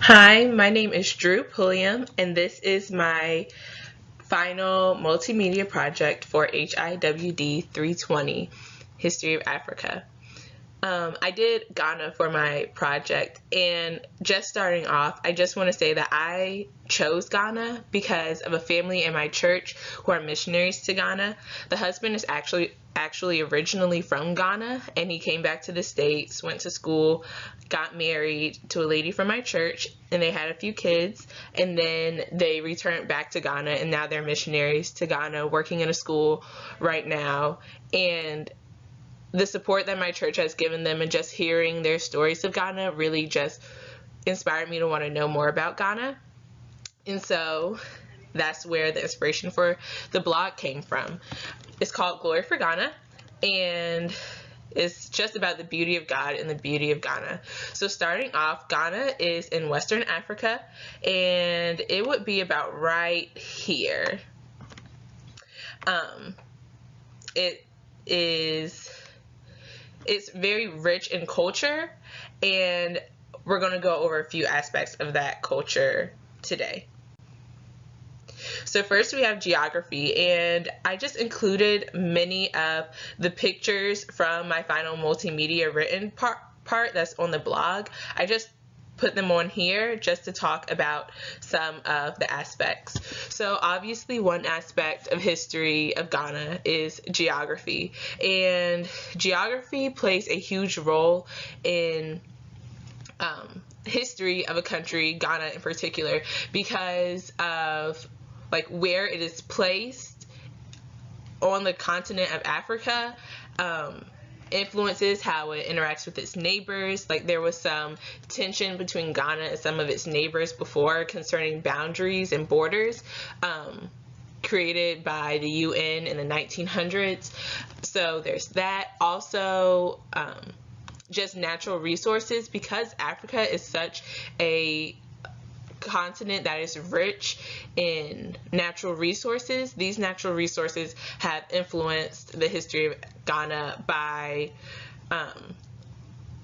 Hi, my name is Drew Pulliam, and this is my final multimedia project for HIWD 320, History of Africa. I did Ghana for my project, and just starting off, I just want to say that I chose Ghana because of a family in my church who are missionaries to Ghana. The husband is actually originally from Ghana, and he came back to the States, went to school, got married to a lady from my church, and they had a few kids, and then they returned back to Ghana, and now they're missionaries to Ghana, working in a school right now. And the support that my church has given them and just hearing their stories of Ghana really just inspired me to want to know more about Ghana. And so that's where the inspiration for the blog came from. It's called Glory for Ghana, and it's just about the beauty of God and the beauty of Ghana. So starting off, Ghana is in Western Africa, and it would be about right here. It is It's very rich in culture, and we're going to go over a few aspects of that culture today. So first we have geography, and I just included many of the pictures from my final multimedia written part that's on the blog. I just put them on here just to talk about some of the aspects. So obviously one aspect of history of Ghana is geography, and geography plays a huge role in history of a country, Ghana in particular, because of like where it is placed on the continent of Africa. Influences how it interacts with its neighbors. Like there was some tension between Ghana and some of its neighbors before concerning boundaries and borders, created by the UN in the 1900s. So there's that. Also, just natural resources, because Africa is such a continent that is rich in natural resources. These natural resources have influenced the history of Ghana by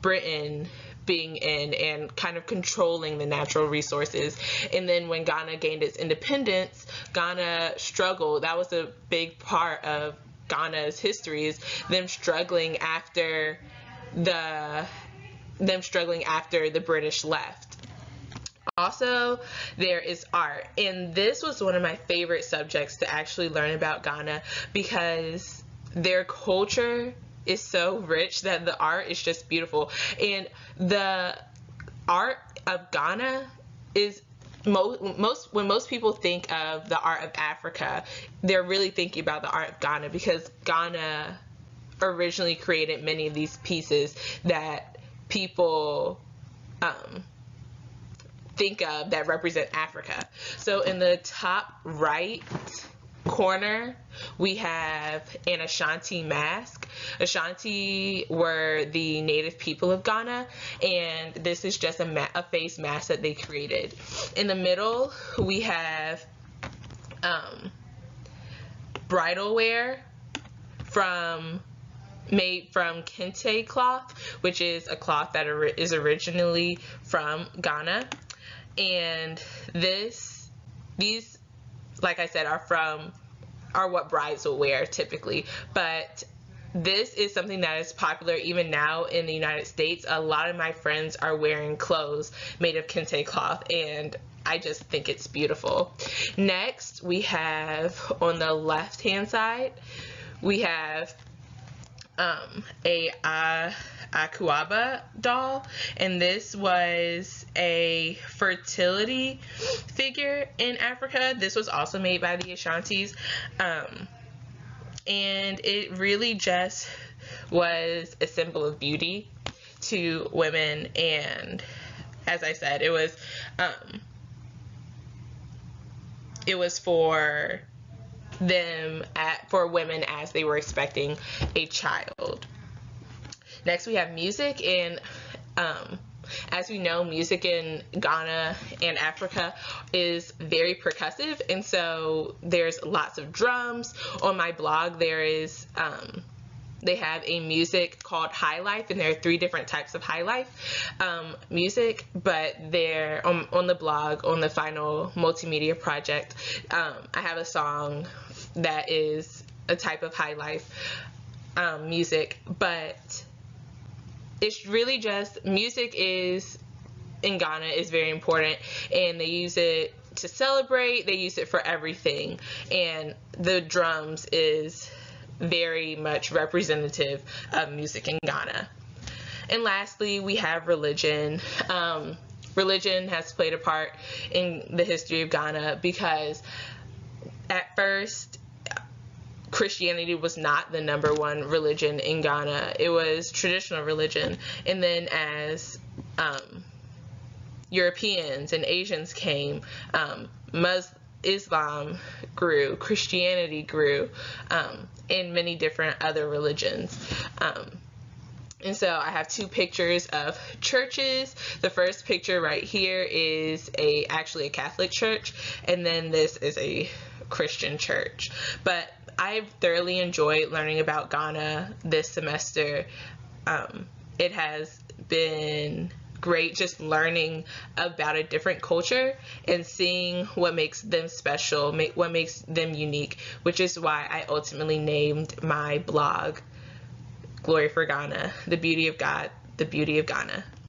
Britain being in and kind of controlling the natural resources. And then when Ghana gained its independence, Ghana struggled. That was a big part of Ghana's history, is them struggling after the British left. Also, there is art, and this was one of my favorite subjects to actually learn about Ghana, because their culture is so rich that the art is just beautiful. And the art of Ghana is when most people think of the art of Africa, they're really thinking about the art of Ghana, because Ghana originally created many of these pieces that people think of that represent Africa. So in the top right corner, we have an Ashanti mask. Ashanti were the native people of Ghana, and this is just a face mask that they created. In the middle, we have bridal wear made from kente cloth, which is a cloth that is originally from Ghana. And these, like I said, are what brides will wear typically. But this is something that is popular even now in the United States. A lot of my friends are wearing clothes made of kente cloth, and I just think it's beautiful. Next, we have on the left-hand side, we have a Akuaba doll, and this was a fertility figure in Africa. This was also made by the Ashantis, and it really just was a symbol of beauty to women. And as I said, it was for women as they were expecting a child. Next, we have music, and as we know, music in Ghana and Africa is very percussive, and so there's lots of drums. On my blog, there is They have a music called High Life, and there are 3 different types of High Life music, but they're on the blog, on the final multimedia project. I have a song that is a type of High Life music, but it's really just music is in Ghana is very important, and they use it to celebrate, they use it for everything, and the drums is very much representative of music in Ghana. And lastly, we have religion. Religion has played a part in the history of Ghana because at first Christianity was not the #1 religion in Ghana. It was traditional religion, and then as Europeans and Asians came, Islam grew, Christianity grew, and many different other religions. And so I have 2 pictures of churches. The first picture right here is actually a Catholic church, and then this is a Christian church. But I've thoroughly enjoyed learning about Ghana this semester. It has been great just learning about a different culture and seeing what makes them special, what makes them unique, which is why I ultimately named my blog Glory for Ghana, the beauty of God, the beauty of Ghana.